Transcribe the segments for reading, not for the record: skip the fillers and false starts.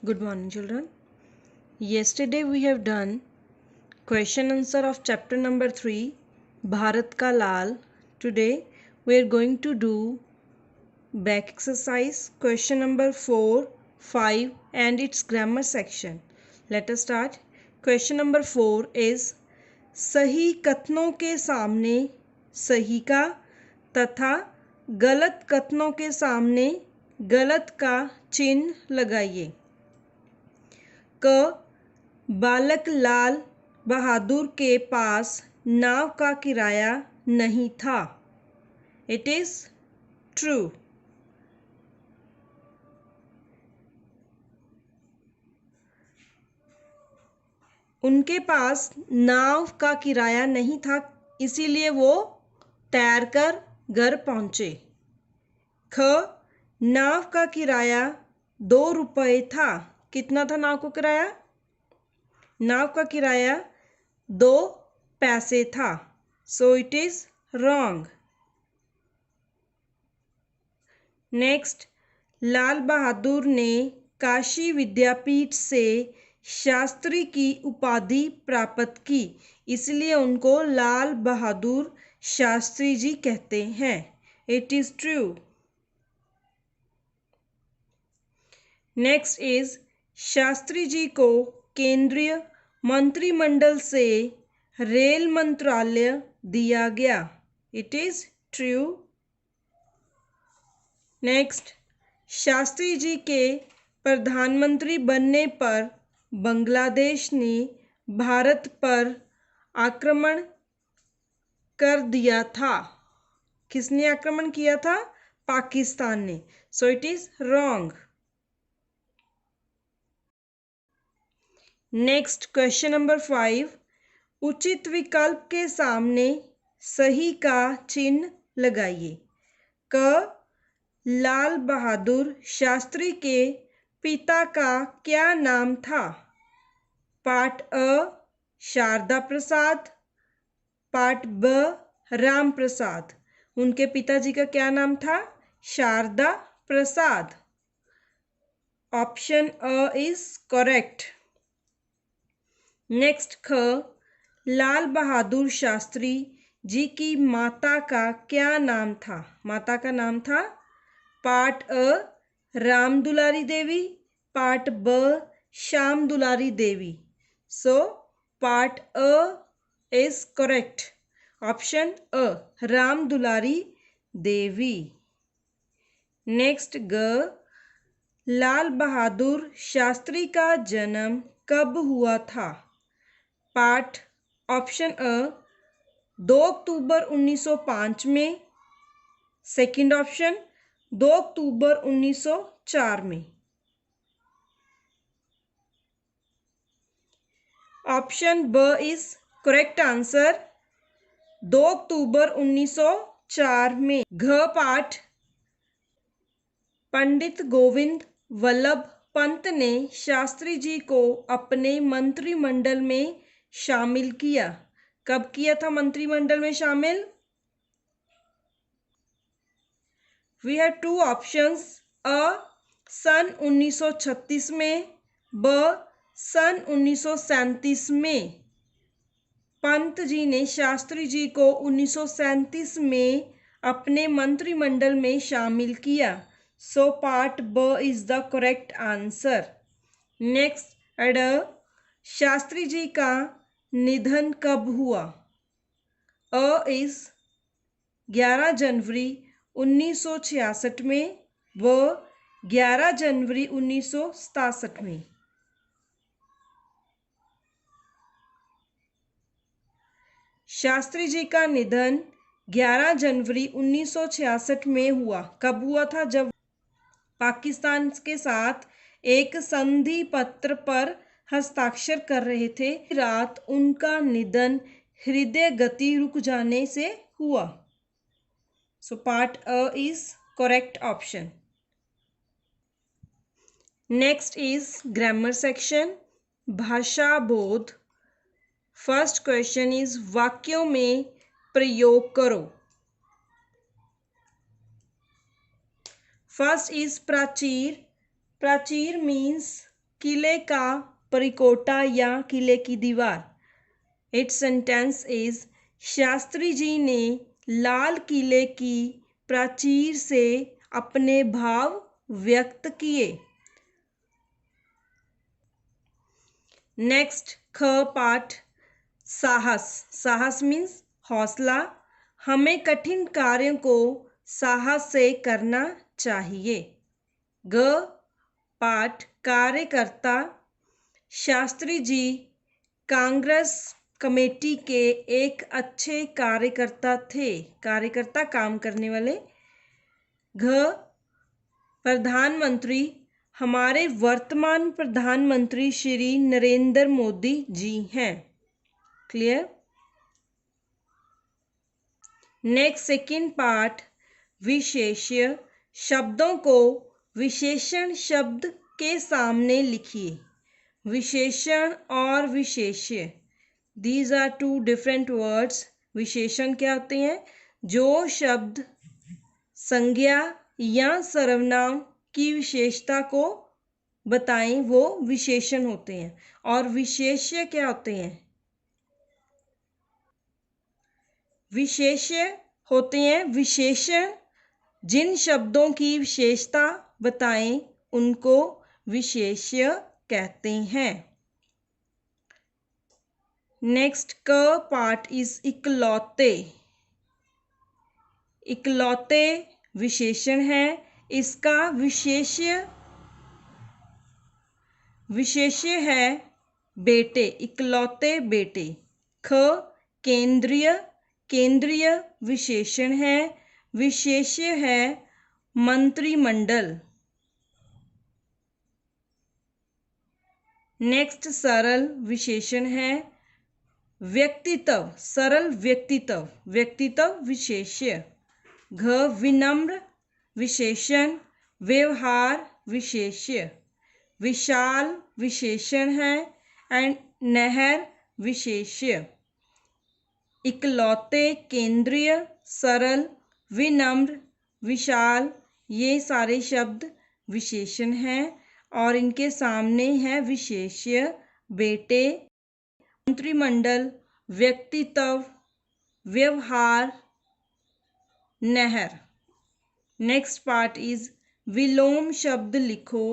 Good morning, children. Yesterday we have done question answer of chapter number 3, Bharat Ka Lal. Today we are going to do back exercise question number 4, 5 and its grammar section. Let us start. Question number 4 is सही कथनों के सामने सही का तथा गलत कथनों के सामने गलत का चिन्ह लगाइए। क बालक लाल बहादुर के पास नाव का किराया नहीं था। It is true. उनके पास नाव का किराया नहीं था, इसीलिए वो तैर कर घर पहुंचे। ख नाव का किराया 2 रुपये था। कितना था नाव का किराया? नाव का किराया 2 पैसे था। So it is wrong. Next, Lal Bahadur ने काशी विद्यापीठ से शास्त्री की उपाधि प्राप्त की, इसलिए उनको लाल बहादुर शास्त्री जी कहते हैं। It is true. Next is Shastri ji को केंद्रीय मंत्रिमंडल से रेल मंत्रालय दिया गया। It is true. Next, Shastri ji के प्रधानमंत्री बनने पर बांग्लादेश ने भारत पर आक्रमण कर दिया था। किसने आक्रमण किया था? पाकिस्तान ने। सो it is wrong. Next, question number 5, उचित विकल्प के सामने सही का चिन्ह लगाइए। क लाल बहादुर शास्त्री के पिता का क्या नाम था? पार्ट अ शारदा प्रसाद, पार्ट ब राम प्रसाद। उनके पिताजी का क्या नाम था? शारदा प्रसाद। ऑप्शन अ इज करेक्ट। नेक्स्ट, ख लाल बहादुर शास्त्री जी की माता का क्या नाम था? माता का नाम था पार्ट अ राम दुलारी देवी, पार्ट ब श्याम दुलारी देवी। सो पार्ट अ इज करेक्ट। ऑप्शन अ राम दुलारी देवी। नेक्स्ट, ग लाल बहादुर शास्त्री का जन्म कब हुआ था? पार्ट ऑप्शन अ 2 अक्टूबर 1905 में, सेकंड ऑप्शन 2 अक्टूबर 1904 में। ऑप्शन ब इज करेक्ट आंसर, 2 अक्टूबर 1904 में। घ पाठ पंडित गोविंद वल्लभ पंत ने शास्त्री जी को अपने मंत्रिमंडल में शामिल किया। कब किया था मंत्रिमंडल में शामिल? वी हैव 2 ऑप्शंस, अ सन 1936 में, ब सन 1937 में। पंत जी ने शास्त्री जी को 1937 में अपने मंत्रिमंडल में शामिल किया। सो पार्ट ब is the correct answer. Next, एड शास्त्री जी का निधन कब हुआ? अ इज 11 जनवरी 1966 में, व 11 जनवरी 1967 में। शास्त्री जी का निधन 11 जनवरी 1966 में हुआ। कब हुआ था? जब पाकिस्तान के साथ एक संधि पत्र पर हस्ताक्षर कर रहे थे। रात उनका निधन हृदय गति रुक जाने से हुआ। सो पार्ट अ is correct option. Next is grammar section, भाषा बोध। फर्स्ट क्वेश्चन इज वाक्यों में प्रयोग करो। फर्स्ट इज प्राचीर। प्राचीर मीन्स किले का परिकोटा या किले की दीवार। इट्स सेंटेंस इज शास्त्री जी ने लाल किले की प्राचीर से अपने भाव व्यक्त किए। नेक्स्ट ख पाठ साहस। साहस मीन्स हौसला। हमें कठिन कार्यों को साहस से करना चाहिए। ग पाठ कार्यकर्ता। शास्त्री जी कांग्रेस कमेटी के एक अच्छे कार्यकर्ता थे। कार्यकर्ता काम करने वाले। घ प्रधानमंत्री। हमारे वर्तमान प्रधानमंत्री श्री नरेंद्र मोदी जी हैं। क्लियर। नेक्स्ट सेकंड पार्ट विशेष्य। शब्दों को विशेषण शब्द के सामने लिखिए। विशेषण और विशेष्य, these are two different words. विशेषण क्या होते हैं? जो शब्द संज्ञा या सर्वनाम की विशेषता को बताएं वो विशेषण होते हैं। और विशेष्य क्या होते हैं? विशेष्य होते हैं विशेषण जिन शब्दों की विशेषता बताएं उनको विशेष्य कहते हैं। नेक्स्ट क पार्ट इज इकलौते। इकलौते विशेषण है। इसका विशेष्य है बेटे। इकलौते बेटे। ख केंद्रीय। केंद्रीय विशेषण है। विशेष्य है मंत्रिमंडल। नेक्स्ट सरल विशेषण है व्यक्तित्व। सरल व्यक्तित्व। व्यक्तित्व विशेष्य। घ विनम्र विशेषण। व्यवहार विशेष्य। विशाल विशेषण है एंड नहर विशेष्य। इकलौते, केंद्रीय, सरल, विनम्र, विशाल ये सारे शब्द विशेषण हैं और इनके सामने है विशेष्य बेटे, मंत्रिमंडल, व्यक्तित्व, व्यवहार, नहर। नेक्स्ट पार्ट इज विलोम शब्द लिखो।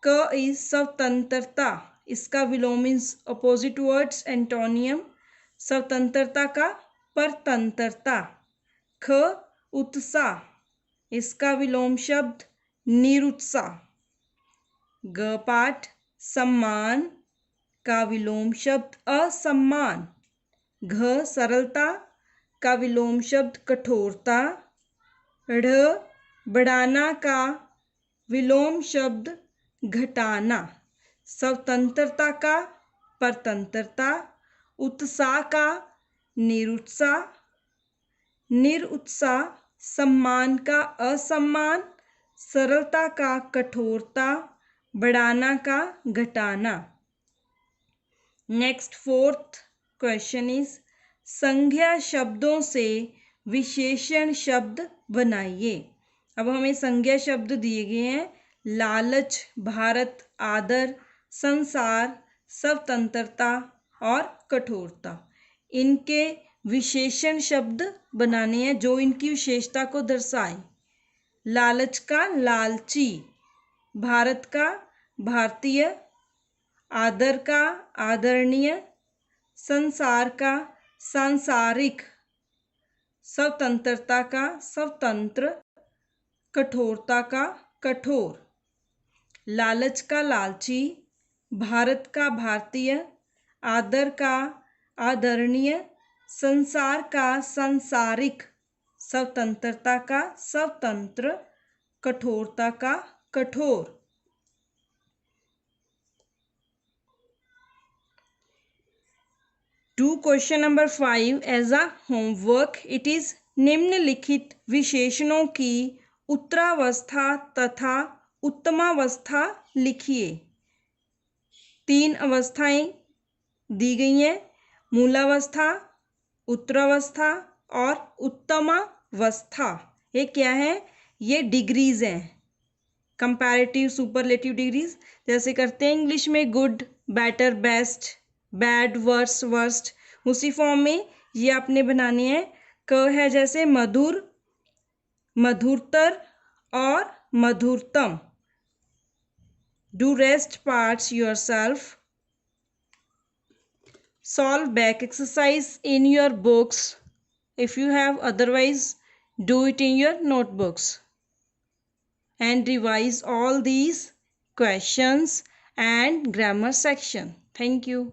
क इज स्वतंत्रता। इसका विलोम इज अपोजिट वर्ड्स एंटोनियम। स्वतंत्रता का परतंत्रता। ख उत्साह। इसका विलोम शब्द निरुत्साह। ग पाठ सम्मान का विलोम शब्द असम्मान। घ सरलता का विलोम शब्द कठोरता। ढ़ बढ़ाना का विलोम शब्द घटाना। स्वतंत्रता का परतंत्रता। उत्साह का निरुत्साह। निरुत्साह। सम्मान का असम्मान। सरलता का कठोरता। बढ़ाना का घटाना। नेक्स्ट फोर्थ क्वेश्चन इज संज्ञा शब्दों से विशेषण शब्द बनाइए। अब हमें संज्ञा शब्द दिए गए हैं लालच, भारत, आदर, संसार, स्वतंत्रता और कठोरता। इनके विशेषण शब्द बनाने हैं जो इनकी विशेषता को दर्शाए। लालच का लालची। भारत का भारतीय। आदर का आदरणीय। संसार का सांसारिक। स्वतंत्रता का स्वतंत्र। कठोरता का कठोर। लालच का लालची। भारत का भारतीय। आदर का आदरणीय। संसार का सांसारिक। स्वतंत्रता का स्वतंत्र। कठोरता का कठोर। Do question number 5 as a homework. It is निम्नलिखित विशेषणों की उत्तरावस्था तथा उत्तमावस्था लिखिए। 3 अवस्थाएं दी गई हैं, मूलावस्था, उत्तरावस्था और उत्तमावस्था। ये क्या है? ये डिग्रीज हैं। कंपैरेटिव सुपरलेटिव डिग्रीज जैसे करते हैं इंग्लिश में good, better, best, bad, worse, worst, उसी फॉर्म में ये आपने बनाने हैं। क है जैसे मधुर, मधुरतर और मधुरतम। Do rest parts yourself. Solve back exercise in your books. If you have otherwise, do it in your notebooks. And revise all these questions and grammar section. Thank you.